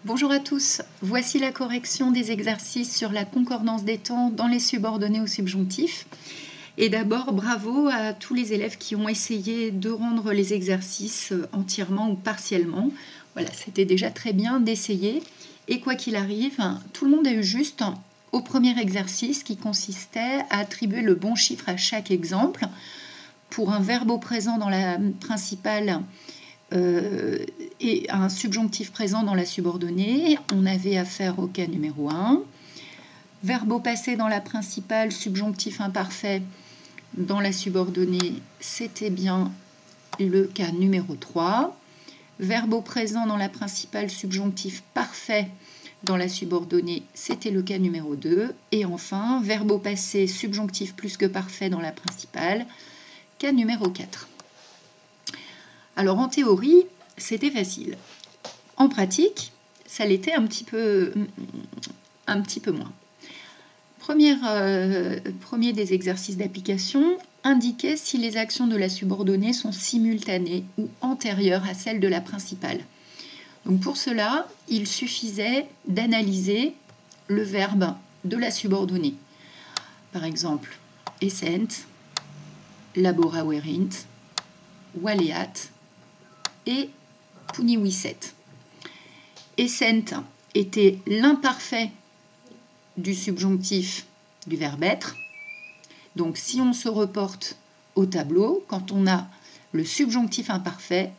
Bonjour à tous, voici la correction des exercices sur la concordance des temps dans les subordonnés au subjonctif. Et d'abord, bravo à tous les élèves qui ont essayé de rendre les exercices entièrement ou partiellement. Voilà, c'était déjà très bien d'essayer. Et quoi qu'il arrive, tout le monde a eu juste au premier exercice qui consistait à attribuer le bon chiffre à chaque exemple. Pour un verbe au présent dans la principale et un subjonctif présent dans la subordonnée, on avait affaire au cas numéro 1. Verbe au passé dans la principale, subjonctif imparfait dans la subordonnée, c'était bien le cas numéro 3. Verbe au présent dans la principale, subjonctif parfait dans la subordonnée, c'était le cas numéro 2. Et enfin, verbe au passé, subjonctif plus que parfait dans la principale, cas numéro 4. Alors en théorie, c'était facile. En pratique, ça l'était un petit peu moins. Premier des exercices d'application, indiquer si les actions de la subordonnée sont simultanées ou antérieures à celles de la principale. Donc pour cela, il suffisait d'analyser le verbe de la subordonnée. Par exemple, essent, labora werint, waleat et puniwisset. Essent était l'imparfait du subjonctif du verbe être. Donc si on se reporte au tableau, quand on a le subjonctif imparfait,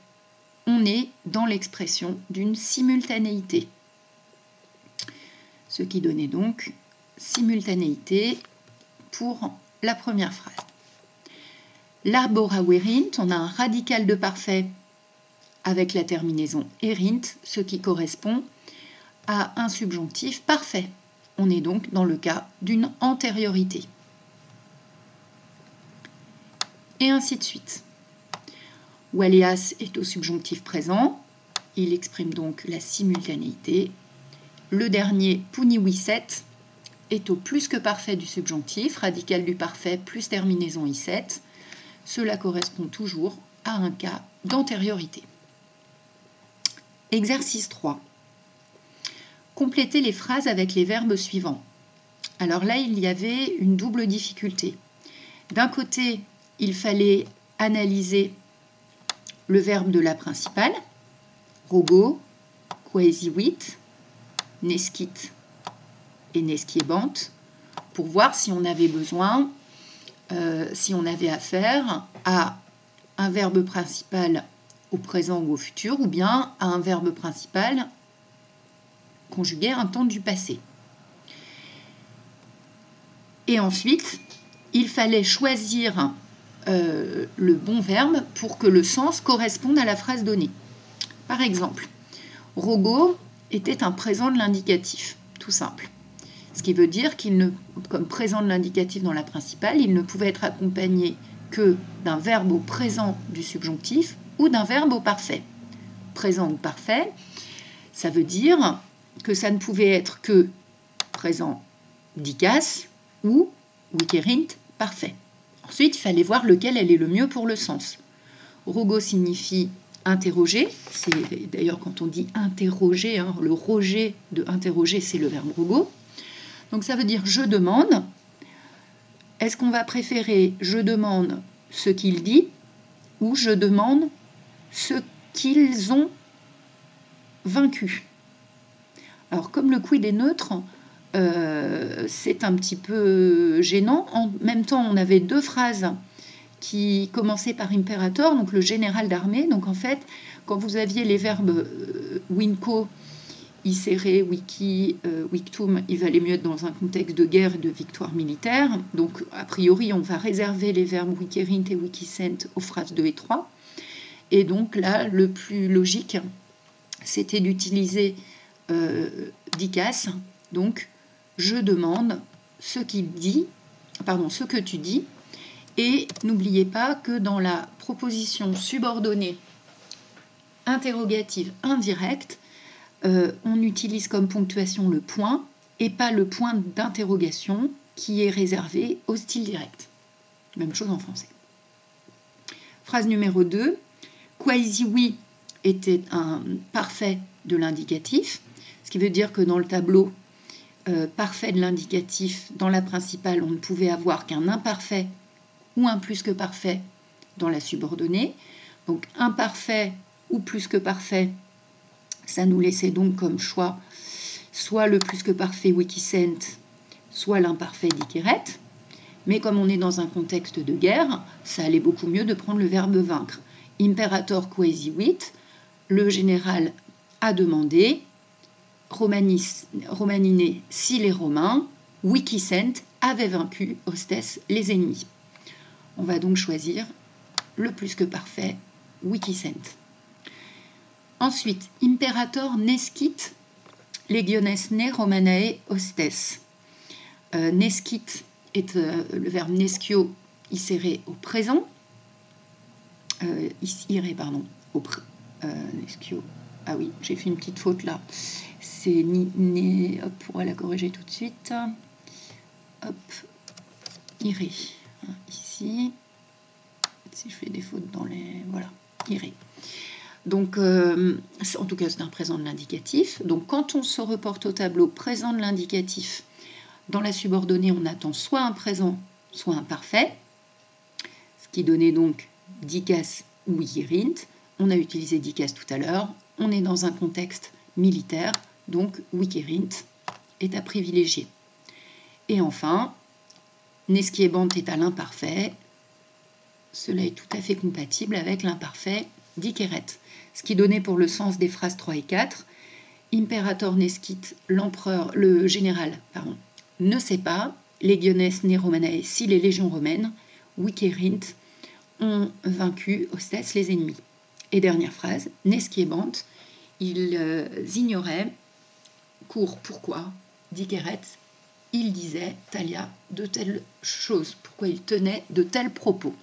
on est dans l'expression d'une simultanéité. Ce qui donnait donc simultanéité pour la première phrase. Labora werint, on a un radical de parfait avec la terminaison erint, ce qui correspond à un subjonctif parfait. On est donc dans le cas d'une antériorité. Et ainsi de suite. Waleas est au subjonctif présent, il exprime donc la simultanéité. Le dernier, puniwisset, est au plus que parfait du subjonctif, radical du parfait plus terminaison isset. Cela correspond toujours à un cas d'antériorité. Exercice 3. Compléter les phrases avec les verbes suivants. Alors là, il y avait une double difficulté. D'un côté, il fallait analyser le verbe de la principale, rogo, quaesivit, nescit et nesciebant, pour voir si on avait besoin, si on avait affaire à un verbe principal au présent ou au futur, ou bien à un verbe principal conjugué à un temps du passé. Et ensuite, il fallait choisir le bon verbe pour que le sens corresponde à la phrase donnée. Par exemple, rogo était un présent de l'indicatif, tout simple. Ce qui veut dire comme présent de l'indicatif dans la principale, il ne pouvait être accompagné que d'un verbe au présent du subjonctif ou d'un verbe au parfait. Présent ou parfait, ça veut dire que ça ne pouvait être que présent dicas ou wicerint parfait. Ensuite, il fallait voir lequel allait le mieux pour le sens. Rogo signifie interroger. C'est d'ailleurs quand on dit interroger, le roger de interroger, c'est le verbe rogo. Donc ça veut dire je demande. Est-ce qu'on va préférer je demande ce qu'il dit ou je demande ce qu'ils ont vaincu? Alors comme le quid est neutre, c'est un petit peu gênant. En même temps, on avait deux phrases qui commençaient par imperator, donc le général d'armée. Donc en fait, quand vous aviez les verbes winco, isere, wiki, victum, il valait mieux être dans un contexte de guerre et de victoire militaire. Donc a priori, on va réserver les verbes wicerint et wikicent aux phrases 2 et 3. Et donc là, le plus logique, c'était d'utiliser dicas, donc je demande ce que tu dis. Et n'oubliez pas que dans la proposition subordonnée interrogative indirecte, on utilise comme ponctuation le point et pas le point d'interrogation qui est réservé au style direct. Même chose en français. Phrase numéro 2. Quasi oui était un parfait de l'indicatif. ce qui veut dire que dans le tableau parfait de l'indicatif, dans la principale, on ne pouvait avoir qu'un imparfait ou un plus que parfait dans la subordonnée. Donc imparfait ou plus que parfait, ça nous laissait donc comme choix soit le plus que parfait Wikicent, soit l'imparfait Dickeret. Mais comme on est dans un contexte de guerre, ça allait beaucoup mieux de prendre le verbe vaincre. Imperator quaesivit, le général a demandé, Romanine, si les Romains, Wikicent, avaient vaincu hostes les ennemis. On va donc choisir le plus que parfait, Wikicent. Ensuite, Imperator nescit legiones ne Romanae hostes. Nescit est le verbe nescio isere au présent. Nescio. Ah oui, j'ai fait une petite faute là. C'est hop, on va la corriger tout de suite. Hop, iré. Ici, si je fais des fautes dans les... Voilà, iré. Donc, en tout cas, c'est un présent de l'indicatif. Donc, quand on se reporte au tableau présent de l'indicatif, dans la subordonnée, on attend soit un présent, soit un parfait, ce qui donnait donc dicas ou wikirint. On a utilisé dicas tout à l'heure. On est dans un contexte militaire, donc wikirint est à privilégier. Et enfin, nesciebant est à l'imparfait. Cela est tout à fait compatible avec l'imparfait dickeret. Ce qui donnait pour le sens des phrases 3 et 4, Imperator nescit, l'empereur, le général, ne sait pas, legiones ne Romanae, si les légions romaines, wikirint, ont vaincu hostes les ennemis. Et dernière phrase, nesciebant, ils ignoraient, pourquoi, dickeret, il disait, talia, de telles choses, pourquoi il tenait de tels propos.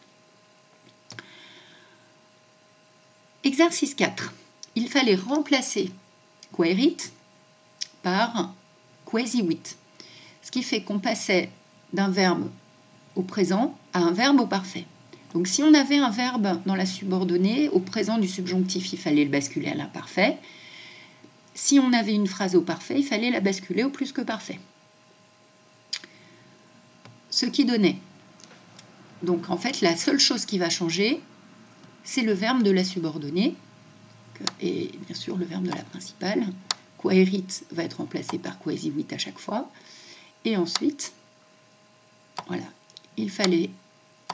Exercice 4. Il fallait remplacer quaerit par quaesivit, ce qui fait qu'on passait d'un verbe au présent à un verbe au parfait. Donc si on avait un verbe dans la subordonnée, au présent du subjonctif, il fallait le basculer à l'imparfait. Si on avait une phrase au parfait, il fallait la basculer au plus que parfait. Ce qui donnait. Donc en fait, la seule chose qui va changer, c'est le verbe de la subordonnée, et bien sûr le verbe de la principale. Quaerit va être remplacé par quaesivit à chaque fois. Et ensuite, voilà, il fallait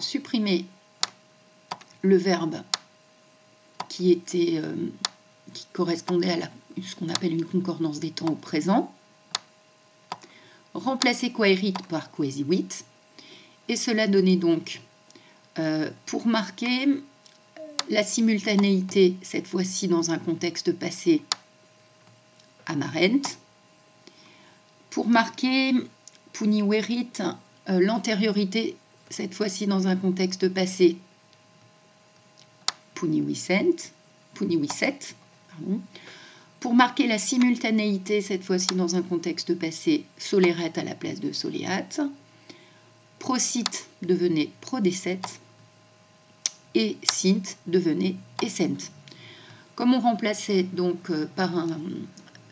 supprimer le verbe qui correspondait à ce qu'on appelle une concordance des temps au présent, remplacer quaerit par quaesivit, et cela donnait donc, pour marquer la simultanéité, cette fois-ci dans un contexte passé, amarent, pour marquer puniverit, l'antériorité, cette fois-ci dans un contexte passé, puniviset, pour marquer la simultanéité, cette fois-ci dans un contexte passé, soleret à la place de soleat, procit devenait prodecet, et sint devenait essent. Comme on remplaçait donc par un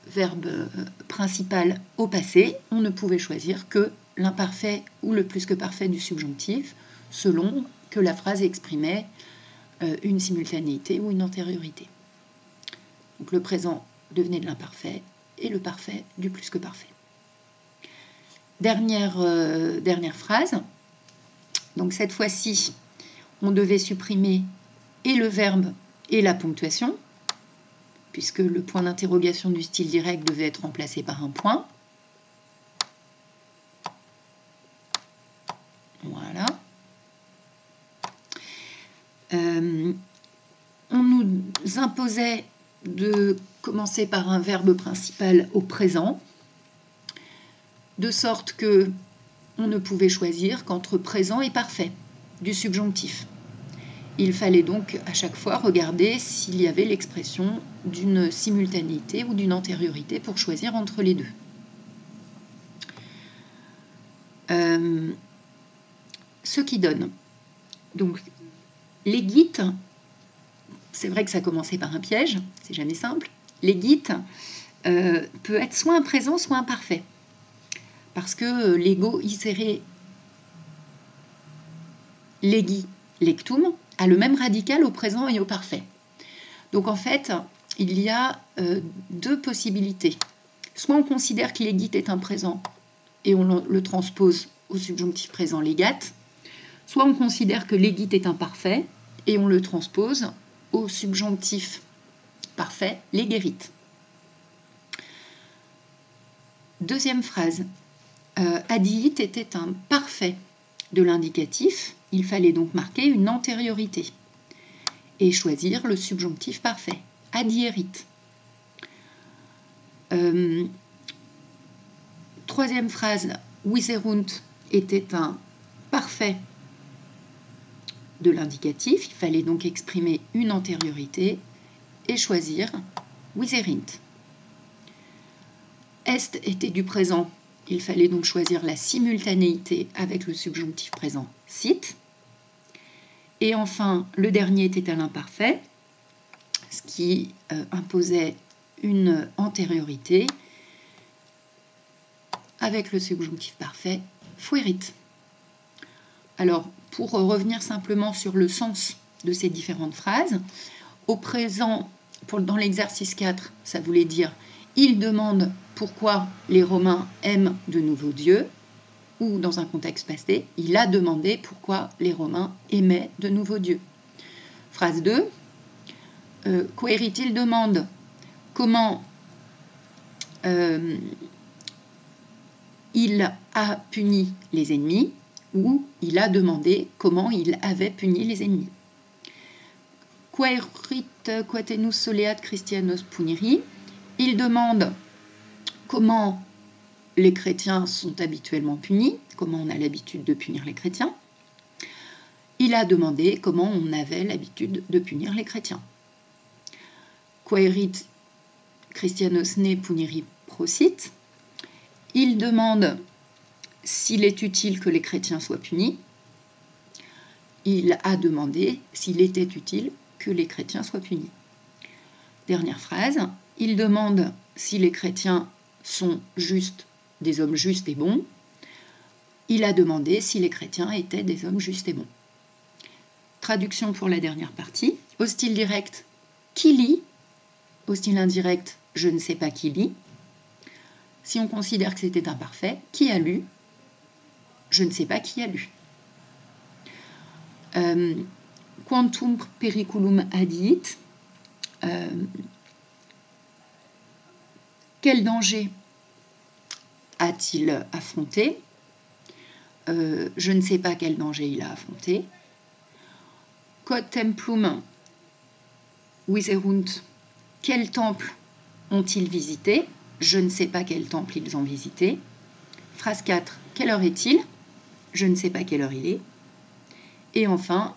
verbe principal au passé, on ne pouvait choisir que l'imparfait ou le plus que parfait du subjonctif, selon que la phrase exprimait une simultanéité ou une antériorité. Donc le présent devenait de l'imparfait et le parfait du plus que parfait. Dernière phrase. Donc cette fois-ci, on devait supprimer et le verbe et la ponctuation, puisque le point d'interrogation du style direct devait être remplacé par un point. Voilà. On nous imposait de commencer par un verbe principal au présent, de sorte que on ne pouvait choisir qu'entre présent et parfait du subjonctif. Il fallait donc à chaque fois regarder s'il y avait l'expression d'une simultanéité ou d'une antériorité pour choisir entre les deux. Ce qui donne. Donc, les guides, c'est vrai que ça commençait par un piège, c'est jamais simple. Les guides, peut être soit un présent, soit un parfait. Parce que l'ego isere legi lectum a le même radical au présent et au parfait. Donc en fait, il y a deux possibilités. Soit on considère que legit est un présent et on le transpose au subjonctif présent legat, soit on considère que legit est un parfait et on le transpose au subjonctif parfait legerit. Deuxième phrase. Adiit était un parfait de l'indicatif. Il fallait donc marquer une antériorité et choisir le subjonctif parfait. Adierit. Troisième phrase. Viserunt était un parfait de l'indicatif. Il fallait donc exprimer une antériorité et choisir viserint. Est était du présent. Il fallait donc choisir la simultanéité avec le subjonctif présent sit. Et enfin, le dernier était à l'imparfait, ce qui imposait une antériorité avec le subjonctif parfait fuerit. Alors, pour revenir simplement sur le sens de ces différentes phrases, au présent, dans l'exercice 4, ça voulait dire « il demande pourquoi les Romains aiment de nouveaux dieux », ou dans un contexte passé, « il a demandé pourquoi les Romains aimaient de nouveaux dieux ». Phrase 2, Querit, il demande comment il a puni les ennemis, ou il a demandé comment il avait puni les ennemis. Querit quatenus soleat Christianos puniri, il demande comment les chrétiens sont habituellement punis, comment on a l'habitude de punir les chrétiens. Il a demandé comment on avait l'habitude de punir les chrétiens. Querit Christianos ne puniri prosit, il demande s'il est utile que les chrétiens soient punis. Il a demandé s'il était utile que les chrétiens soient punis. Dernière phrase, il demande si les chrétiens sont justes, des hommes justes et bons. Il a demandé si les chrétiens étaient des hommes justes et bons. Traduction pour la dernière partie. Au style direct, qui lit? Au style indirect, je ne sais pas qui lit. Si on considère que c'était imparfait, qui a lu? Je ne sais pas qui a lu. Quantum periculum adiit. Quel danger a-t-il affronté? Je ne sais pas quel danger il a affronté. Quod templum viserunt. Quel temple ont-ils visité? Je ne sais pas quel temple ils ont visité. Phrase 4. Quelle heure est-il? Je ne sais pas quelle heure il est. Et enfin,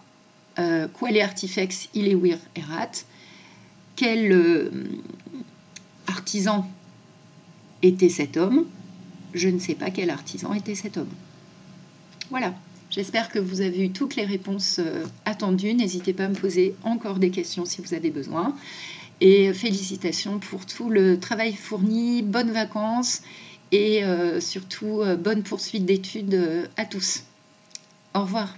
quale artifex illevir erat? Quel artisan était cet homme? Je ne sais pas quel artisan était cet homme. Voilà, j'espère que vous avez eu toutes les réponses attendues. N'hésitez pas à me poser encore des questions si vous avez besoin. Et félicitations pour tout le travail fourni, bonnes vacances et surtout bonne poursuite d'études à tous. Au revoir.